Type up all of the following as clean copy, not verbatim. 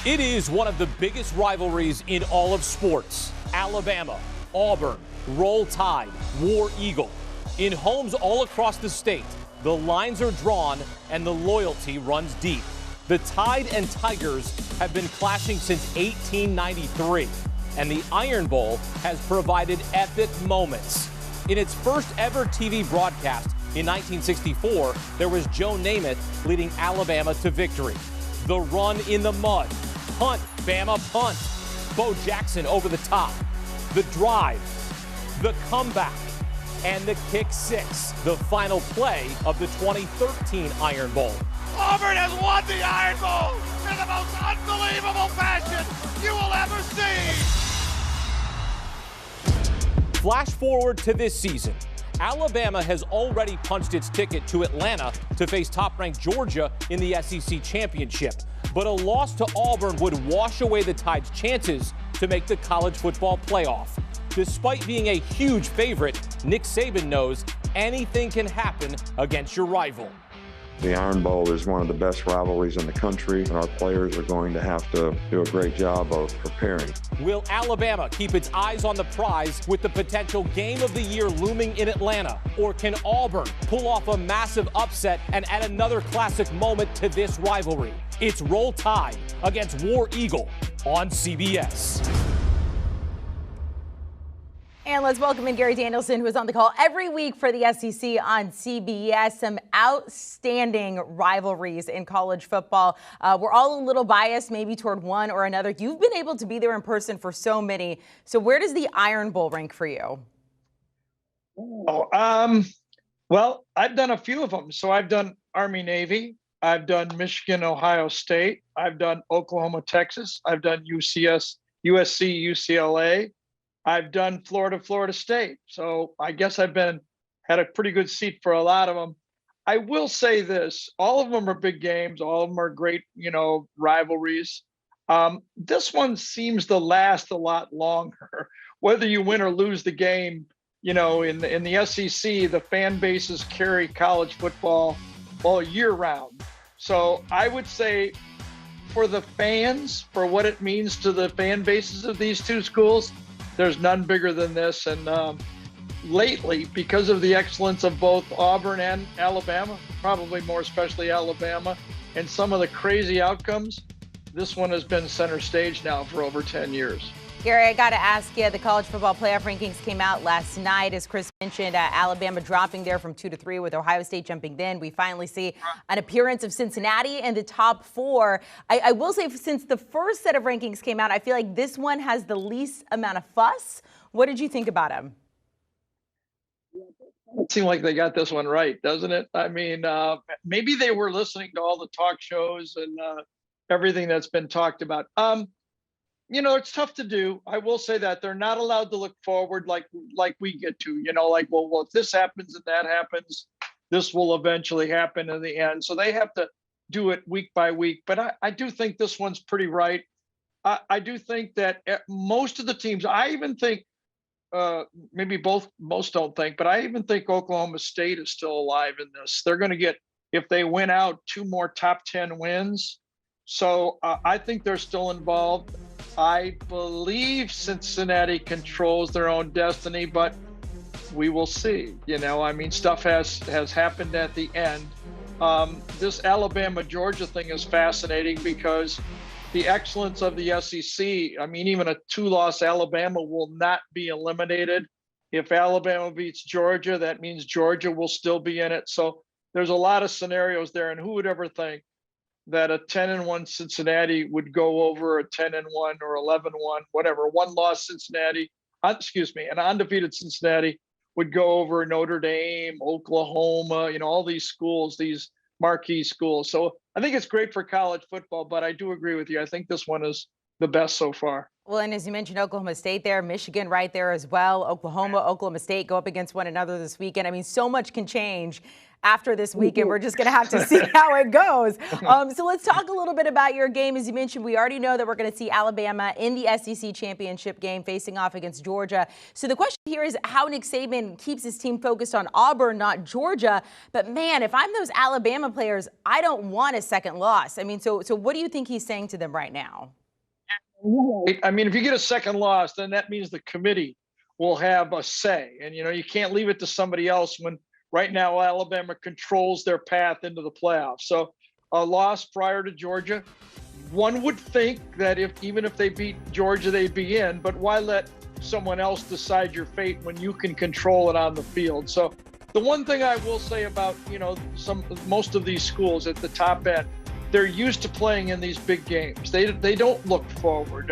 It is one of the biggest rivalries in all of sports. Alabama, Auburn, Roll Tide, War Eagle. In homes all across the state, the lines are drawn and the loyalty runs deep. The Tide and Tigers have been clashing since 1893, and the Iron Bowl has provided epic moments. In its first ever TV broadcast in 1964, there was Joe Namath leading Alabama to victory. The run in the mud, punt, Bama punt, Bo Jackson over the top, the drive, the comeback, and the kick six, the final play of the 2013 Iron Bowl. Auburn has won the Iron Bowl in the most unbelievable fashion you will ever see. Flash forward to this season. Alabama has already punched its ticket to Atlanta to face top-ranked Georgia in the SEC championship. But a loss to Auburn would wash away the Tide's chances to make the college football playoff. Despite being a huge favorite, Nick Saban knows anything can happen against your rival. The Iron Bowl is one of the best rivalries in the country, and our players are going to have to do a great job of preparing. Will Alabama keep its eyes on the prize with the potential game of the year looming in Atlanta? Or can Auburn pull off a massive upset and add another classic moment to this rivalry? It's Roll Tide against War Eagle on CBS. And let's welcome in Gary Danielson, who is on the call every week for the SEC on CBS. Some outstanding rivalries in college football. We're all a little biased maybe toward one or another. You've been able to be there in person for so many. So where does the Iron Bowl rank for you? Well, I've done a few of them. So I've done Army-Navy. I've done Michigan-Ohio State. I've done Oklahoma-Texas. I've done USC-UCLA. I've done Florida State. So I guess had a pretty good seat for a lot of them. I will say this, all of them are big games. All of them are great, rivalries. This one seems to last a lot longer. Whether you win or lose the game, in the SEC, the fan bases carry college football all year round. So I would say for the fans, for what it means to the fan bases of these two schools, there's none bigger than this. And lately, because of the excellence of both Auburn and Alabama, probably more especially Alabama, and some of the crazy outcomes, this one has been center stage now for over 10 years. Gary, I got to ask you, the college football playoff rankings came out last night. As Chris mentioned, Alabama dropping there from 2 to 3 with Ohio State jumping in. We finally see an appearance of Cincinnati in the top 4. I will say, since the first set of rankings came out, I feel like this one has the least amount of fuss. What did you think about him? It seemed like they got this one right, doesn't it? I mean, maybe they were listening to all the talk shows and everything that's been talked about. It's tough to do. I will say that they're not allowed to look forward like we get to, well, if this happens and that happens, this will eventually happen in the end. So they have to do it week by week. But I do think this one's pretty right. I do think that most of the teams, I even think, maybe most don't think, but I even think Oklahoma State is still alive in this. They're going to get, if they win out, 2 more top 10 wins. So I think they're still involved. I believe Cincinnati controls their own destiny, but we will see. Stuff has happened at the end. This Alabama-Georgia thing is fascinating because the excellence of the SEC, even a 2-loss Alabama will not be eliminated. If Alabama beats Georgia, that means Georgia will still be in it. So there's a lot of scenarios there, and who would ever think that a 10-1 Cincinnati would go over a 10-1 or 11-1, whatever, 1-loss Cincinnati, an undefeated Cincinnati would go over Notre Dame, Oklahoma, all these schools, these marquee schools. So I think it's great for college football, but I do agree with you. I think this one is the best so far. Well, and as you mentioned, Oklahoma State there, Michigan right there as well. Oklahoma State go up against one another this weekend. So much can change. after this weekend. We're just going to have to see how it goes. So let's talk a little bit about your game. As you mentioned, we already know that we're going to see Alabama in the SEC championship game facing off against Georgia. So the question here is how Nick Saban keeps his team focused on Auburn, not Georgia. But man, if I'm those Alabama players, I don't want a second loss. I mean, so what do you think he's saying to them right now? I mean, if you get a second loss, then that means the committee will have a say. And, you can't leave it to somebody else when right now Alabama controls their path into the playoffs. So a loss prior to Georgia, one would think that even if they beat Georgia, they'd be in. But why let someone else decide your fate when you can control it on the field? So the one thing I will say about, most of these schools at the top end, they're used to playing in these big games. They don't look forward.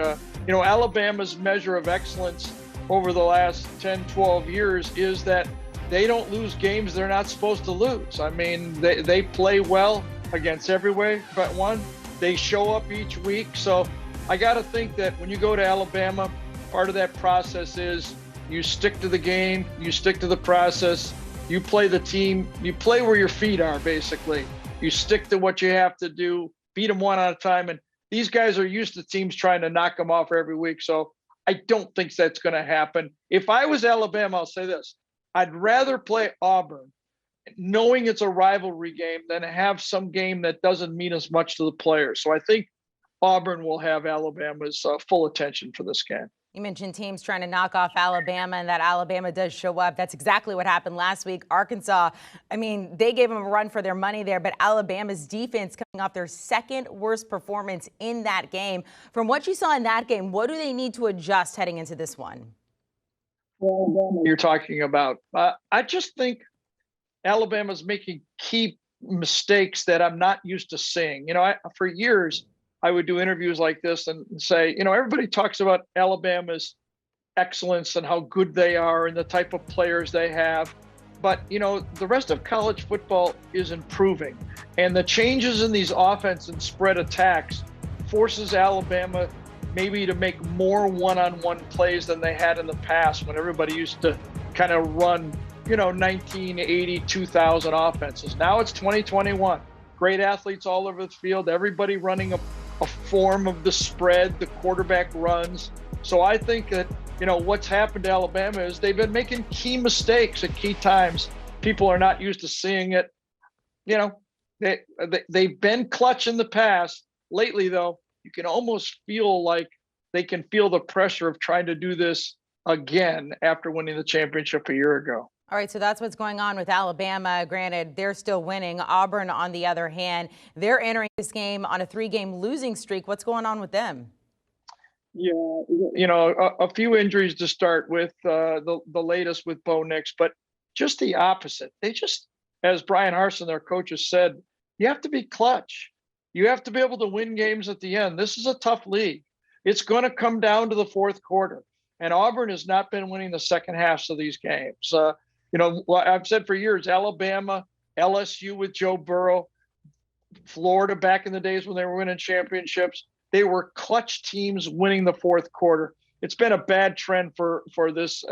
Alabama's measure of excellence over the last 10, 12 years is that they don't lose games they're not supposed to lose. I mean, they play well against everywhere but one. They show up each week. So I got to think that when you go to Alabama, part of that process is you stick to the game, you stick to the process, you play the team, you play where your feet are, basically. You stick to what you have to do, beat them one at a time. And these guys are used to teams trying to knock them off every week. So I don't think that's going to happen. If I was Alabama, I'll say this. I'd rather play Auburn knowing it's a rivalry game than have some game that doesn't mean as much to the players. So I think Auburn will have Alabama's full attention for this game. You mentioned teams trying to knock off Alabama and that Alabama does show up. That's exactly what happened last week. Arkansas, I mean, they gave them a run for their money there, but Alabama's defense coming off their second worst performance in that game. From what you saw in that game, what do they need to adjust heading into this one? You're talking about, I just think Alabama's making key mistakes that I'm not used to seeing. For years, I would do interviews like this and say, everybody talks about Alabama's excellence and how good they are and the type of players they have. But, the rest of college football is improving. And the changes in these offense and spread attacks forces Alabama maybe to make more one-on-one plays than they had in the past when everybody used to kind of run, 1980, 2000 offenses. Now it's 2021. Great athletes all over the field, everybody running a form of the spread, the quarterback runs. So I think that, what's happened to Alabama is they've been making key mistakes at key times. People are not used to seeing it. They've been clutch in the past. Lately, though, you can almost feel like they can feel the pressure of trying to do this again after winning the championship a year ago. All right, so that's what's going on with Alabama. Granted, they're still winning. Auburn, on the other hand, they're entering this game on a 3-game losing streak. What's going on with them? Yeah, a few injuries to start with, the latest with Bo Nix, but just the opposite. They just, as Brian Harsin, their coach, has said, you have to be clutch. You have to be able to win games at the end. This is a tough league. It's going to come down to the fourth quarter. And Auburn has not been winning the second halves of these games. I've said for years, Alabama, LSU with Joe Burrow, Florida back in the days when they were winning championships, they were clutch teams winning the fourth quarter. It's been a bad trend for this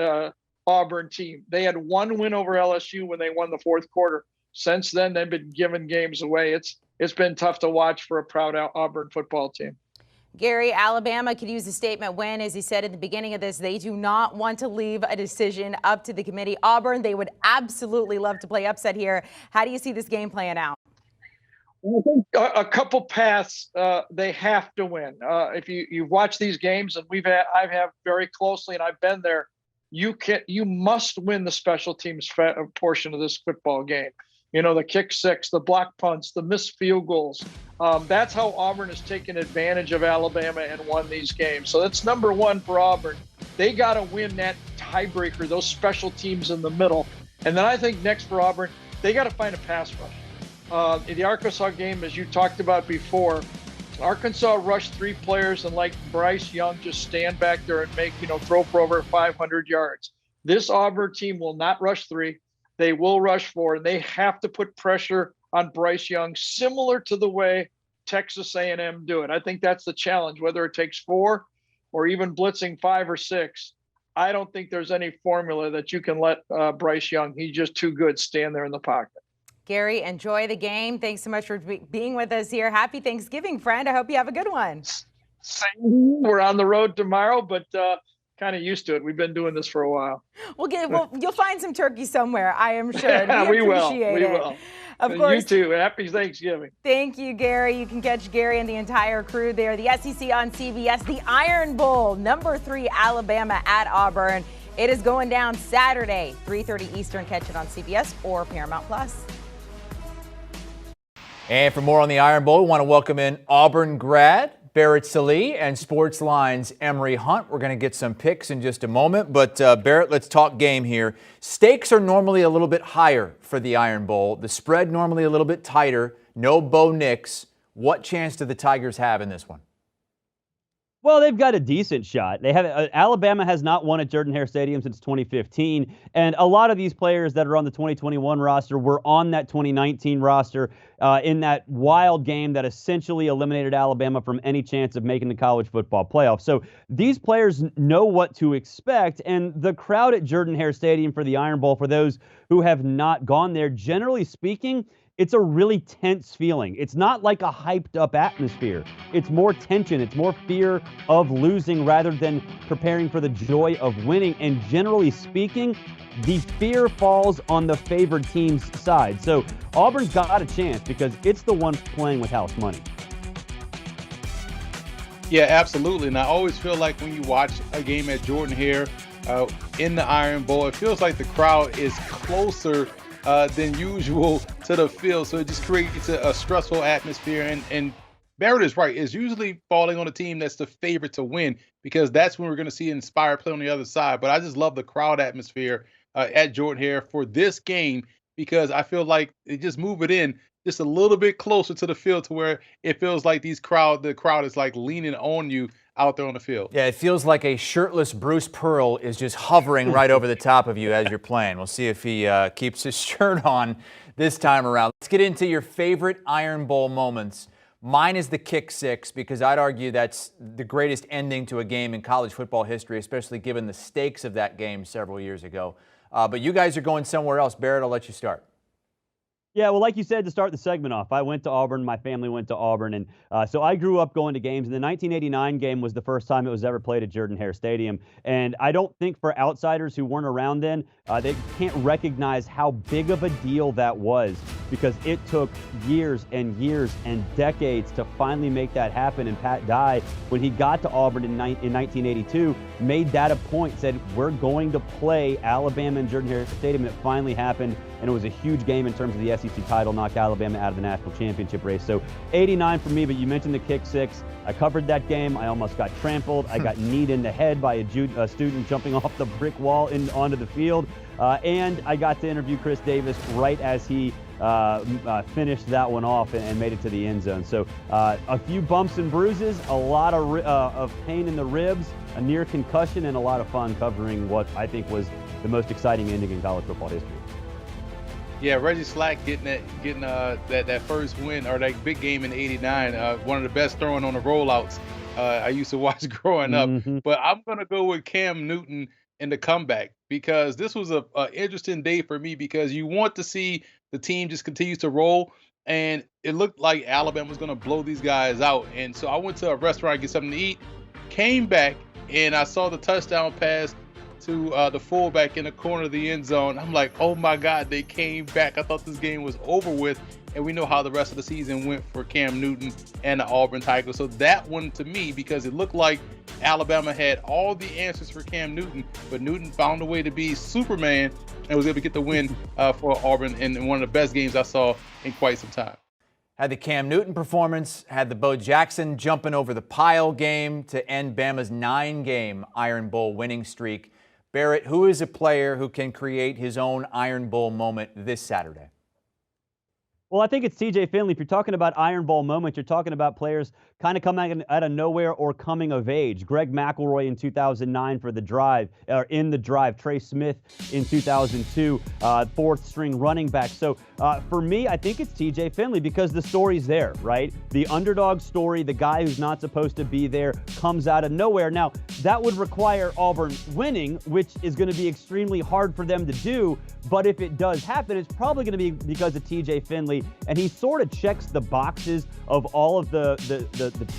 Auburn team. They had one win over LSU when they won the fourth quarter. Since then, they've been giving games away. It's been tough to watch for a proud Auburn football team. Gary, Alabama could use a statement when, as he said at the beginning of this, they do not want to leave a decision up to the committee. Auburn, they would absolutely love to play upset here. How do you see this game playing out? A couple paths they have to win. If you watch these games, and I have very closely, and I've been there, you must win the special teams portion of this football game. The kick six, the block punts, the missed field goals. That's how Auburn has taken advantage of Alabama and won these games. So that's number one for Auburn. They got to win that tiebreaker, those special teams in the middle. And then I think next for Auburn, they got to find a pass rush. In the Arkansas game, as you talked about before, Arkansas rushed 3 players and like Bryce Young just stand back there and make, throw for over 500 yards. This Auburn team will not rush 3. They will rush 4, and they have to put pressure on Bryce Young, similar to the way Texas A&M do it. I think that's the challenge, whether it takes 4 or even blitzing 5 or 6. I don't think there's any formula that you can let Bryce Young, he's just too good, stand there in the pocket. Gary, enjoy the game. Thanks so much for being with us here. Happy Thanksgiving, friend. I hope you have a good one. Same. We're on the road tomorrow, but kind of used to it. We've been doing this for a while. You'll find some turkey somewhere, I am sure. Yeah, we will. appreciate We it. will. Of course. You too. Happy Thanksgiving. Thank you, Gary. You can catch Gary and the entire crew there. The SEC on CBS, the Iron Bowl, number 3 Alabama at Auburn. It is going down Saturday, 3:30 Eastern. Catch it on CBS or Paramount Plus. And for more on the Iron Bowl, we want to welcome in Auburn grad Barrett Sallee and Sportsline's Emory Hunt. We're going to get some picks in just a moment, but Barrett, let's talk game here. Stakes are normally a little bit higher for the Iron Bowl. The spread normally a little bit tighter. No Bo Nix. What chance do the Tigers have in this one? Well, they've got a decent shot. They have Alabama has not won at Jordan-Hare Stadium since 2015, and a lot of these players that are on the 2021 roster were on that 2019 roster in that wild game that essentially eliminated Alabama from any chance of making the college football playoff. So these players know what to expect, and the crowd at Jordan-Hare Stadium for the Iron Bowl, for those who have not gone there, generally speaking, it's a really tense feeling. It's not like a hyped up atmosphere. It's more tension. It's more fear of losing rather than preparing for the joy of winning. And generally speaking, the fear falls on the favored team's side. So Auburn's got a chance because it's the one playing with house money. Yeah, absolutely. And I always feel like when you watch a game at Jordan-Hare in the Iron Bowl, it feels like the crowd is closer than usual to the field, so it just creates a stressful atmosphere. And Barrett is right; it's usually falling on a team that's the favorite to win because that's when we're going to see inspired play on the other side. But I just love the crowd atmosphere at Jordan-Hare for this game because I feel like they just move it in just a little bit closer to the field to where it feels like the crowd is like leaning on you out there on the field. Yeah, it feels like a shirtless Bruce Pearl is just hovering right over the top of you as you're playing. We'll see if he keeps his shirt on this time around. Let's get into your favorite Iron Bowl moments. Mine is the kick six because I'd argue that's the greatest ending to a game in college football history, especially given the stakes of that game several years ago. But you guys are going somewhere else. Barrett, I'll let you start. Yeah, well, like you said to start the segment off, I went to Auburn. My family went to Auburn. And so I grew up going to games. And the 1989 game was the first time it was ever played at Jordan-Hare Stadium. And I don't think for outsiders who weren't around then, they can't recognize how big of a deal that was because it took years and years and decades to finally make that happen. And Pat Dye, when he got to Auburn in 1982, made that a point, said, we're going to play Alabama in Jordan-Hare Stadium. And it finally happened. And it was a huge game in terms of the SEC title, knocked Alabama out of the national championship race. So 89 for me, but you mentioned the kick six. I covered that game. I almost got trampled. I got kneed in the head by a student jumping off the brick wall onto the field. And I got to interview Chris Davis right as he finished that one off and made it to the end zone. So a few bumps and bruises, a lot of pain in the ribs, a near concussion, and a lot of fun covering what I think was the most exciting ending in college football history. Yeah, Reggie Slack getting that first win or that big game in '89. One of the best throwing on the rollouts I used to watch growing up. Mm-hmm. But I'm gonna go with Cam Newton in the comeback because this was a interesting day for me because you want to see the team just continue to roll, and it looked like Alabama was gonna blow these guys out. And so I went to a restaurant to get something to eat, came back, and I saw the touchdown pass to the fullback in the corner of the end zone. I'm like, oh my God, they came back. I thought this game was over with. And we know how the rest of the season went for Cam Newton and the Auburn Tigers. So that one to me, because it looked like Alabama had all the answers for Cam Newton, but Newton found a way to be Superman and was able to get the win for Auburn in one of the best games I saw in quite some time. Had the Cam Newton performance, had the Bo Jackson jumping over the pile game to end Bama's 9-game Iron Bowl winning streak. Barrett, who is a player who can create his own Iron Bowl moment this Saturday? Well, I think it's TJ Finley. If you're talking about Iron Bowl moments, you're talking about players kind of coming out of nowhere or coming of age. Greg McElroy in 2009 for the drive, or in the drive. Trey Smith in 2002, fourth string running back. So for me, I think it's TJ Finley because the story's there, right? The underdog story, the guy who's not supposed to be there comes out of nowhere. Now, that would require Auburn winning, which is going to be extremely hard for them to do. But if it does happen, it's probably going to be because of TJ Finley, and he sort of checks the boxes of all of the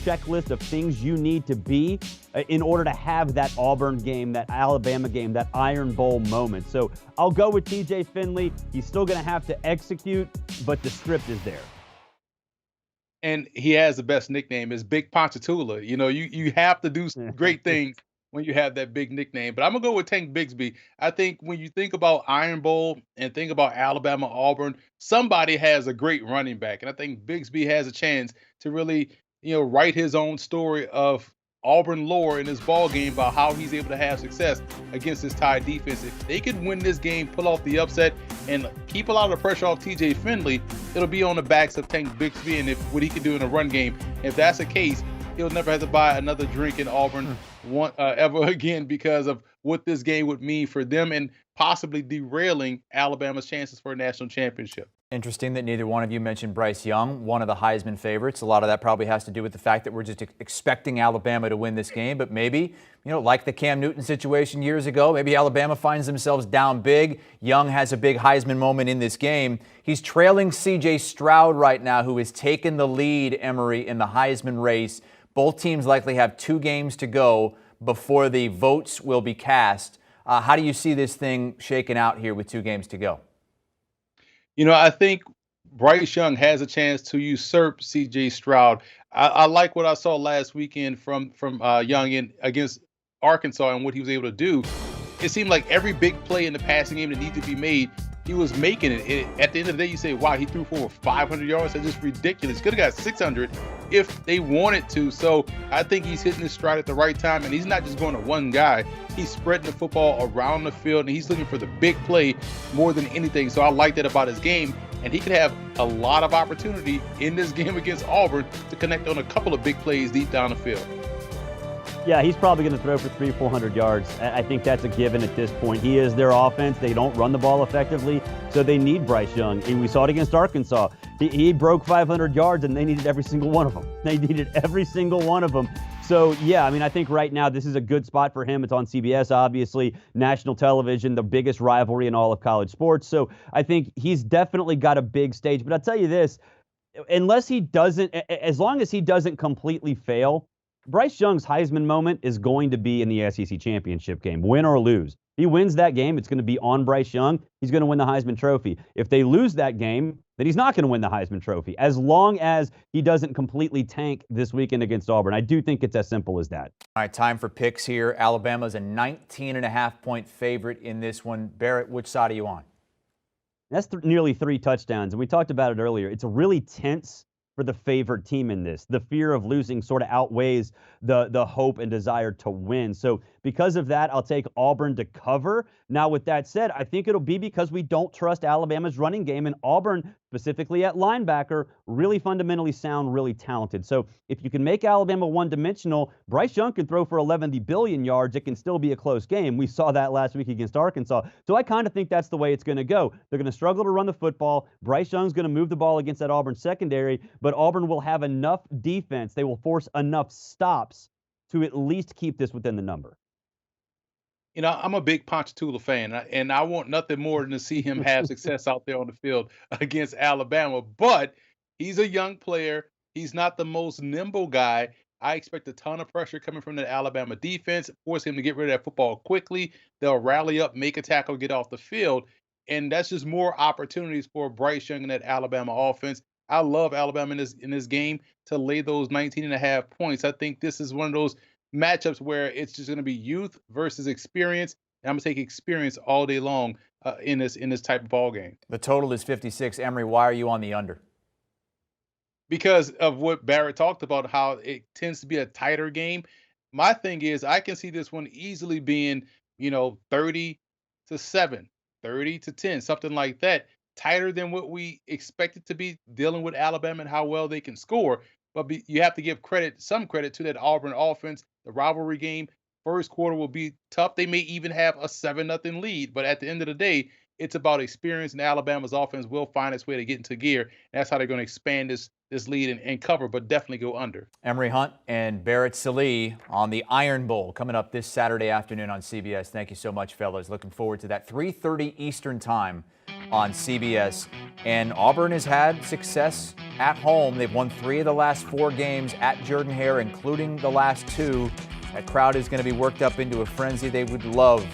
checklist of things you need to be in order to have that Auburn game, that Alabama game, that Iron Bowl moment. So I'll go with TJ Finley. He's still going to have to execute, but the script is there. And he has the best nickname, is Big Ponchatoula. You know, you have to do some great things when you have that big nickname. But I'm going to go with Tank Bigsby. I think when you think about Iron Bowl and think about Alabama, Auburn, somebody has a great running back. And I think Bigsby has a chance to really, write his own story of Auburn lore in this ball game about how he's able to have success against this Tide defense. If they could win this game, pull off the upset, and keep a lot of pressure off TJ Finley, it'll be on the backs of Tank Bigsby and what he can do in a run game. If that's the case, he'll never have to buy another drink in Auburn ever again because of what this game would mean for them and possibly derailing Alabama's chances for a national championship. Interesting that neither one of you mentioned Bryce Young, one of the Heisman favorites. A lot of that probably has to do with the fact that we're just expecting Alabama to win this game. But maybe, like the Cam Newton situation years ago, maybe Alabama finds themselves down big. Young has a big Heisman moment in this game. He's trailing C.J. Stroud right now, who has taken the lead, Emory, in the Heisman race. Both teams likely have 2 games to go before the votes will be cast. How do you see this thing shaken out here with 2 games to go? I think Bryce Young has a chance to usurp C.J. Stroud. I like what I saw last weekend from Young against Arkansas and what he was able to do. It seemed like every big play in the passing game that needed to be made, he was making it. At the end of the day, you say, wow, he threw for over 500 yards. That's just ridiculous. Could have got 600 if they wanted to. So I think he's hitting his stride at the right time, and he's not just going to one guy. He's spreading the football around the field, and he's looking for the big play more than anything. So I like that about his game, and he could have a lot of opportunity in this game against Auburn to connect on a couple of big plays deep down the field. Yeah, he's probably going to throw for 300 or 400 yards. I think that's a given at this point. He is their offense. They don't run the ball effectively, so they need Bryce Young. And we saw it against Arkansas. He broke 500 yards, and they needed every single one of them. They needed every single one of them. So, yeah, I think right now this is a good spot for him. It's on CBS, obviously, national television, the biggest rivalry in all of college sports. So I think he's definitely got a big stage. But I'll tell you this, as long as he doesn't completely fail, Bryce Young's Heisman moment is going to be in the SEC championship game, win or lose. He wins that game, it's going to be on Bryce Young. He's going to win the Heisman Trophy. If they lose that game, then he's not going to win the Heisman Trophy, as long as he doesn't completely tank this weekend against Auburn. I do think it's as simple as that. All right, time for picks here. Alabama's a 19.5-point favorite in this one. Barrett, which side are you on? That's nearly 3 touchdowns, and we talked about it earlier. It's a really tense for the favored team in this. The fear of losing sort of outweighs the hope and desire to win. So because of that, I'll take Auburn to cover. Now, with that said, I think it'll be because we don't trust Alabama's running game, and Auburn, specifically at linebacker, really fundamentally sound, really talented. So if you can make Alabama one-dimensional, Bryce Young can throw for 11 billion yards. It can still be a close game. We saw that last week against Arkansas. So I kind of think that's the way it's going to go. They're going to struggle to run the football. Bryce Young's going to move the ball against that Auburn secondary, but Auburn will have enough defense. They will force enough stops to at least keep this within the number. I'm a big Ponchatoula fan, and I want nothing more than to see him have success out there on the field against Alabama. But he's a young player. He's not the most nimble guy. I expect a ton of pressure coming from the Alabama defense, force him to get rid of that football quickly. They'll rally up, make a tackle, get off the field. And that's just more opportunities for Bryce Young and that Alabama offense. I love Alabama in this game to lay those 19.5 points. I think this is one of those matchups where it's just going to be youth versus experience. And I'm going to take experience all day long in this type of ball game. The total is 56. Emory, why are you on the under? Because of what Barrett talked about, how it tends to be a tighter game. My thing is, I can see this one easily being, 30-7, 30-10, something like that. tighter than what we expected to be, dealing with Alabama and how well they can score. But you have to give some credit to that Auburn offense. The rivalry game, first quarter will be tough. They may even have a 7-0 lead, but at the end of the day, it's about experience, and Alabama's offense will find its way to get into gear. And that's how they're going to expand this lead and cover, but definitely go under. Emory Hunt and Barrett Sallee on the Iron Bowl coming up this Saturday afternoon on CBS. Thank you so much, fellas. Looking forward to that. 3:30 Eastern time on CBS. And Auburn has had success at home. They've won 3 of the last 4 games at Jordan-Hare, including the last 2. That crowd is going to be worked up into a frenzy. They would love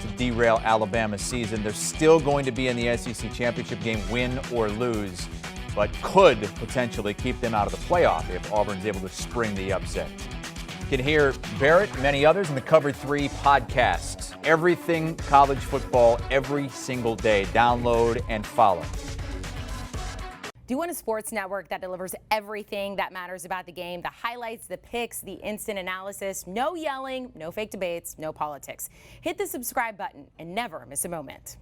to derail Alabama's season. They're still going to be in the SEC championship game, win or lose, but could potentially keep them out of the playoff if Auburn's able to spring the upset. You can hear Barrett and many others in the Cover 3 podcast. Everything college football every single day. Download and follow. Do you want a sports network that delivers everything that matters about the game? The highlights, the picks, the instant analysis, no yelling, no fake debates, no politics. Hit the subscribe button and never miss a moment.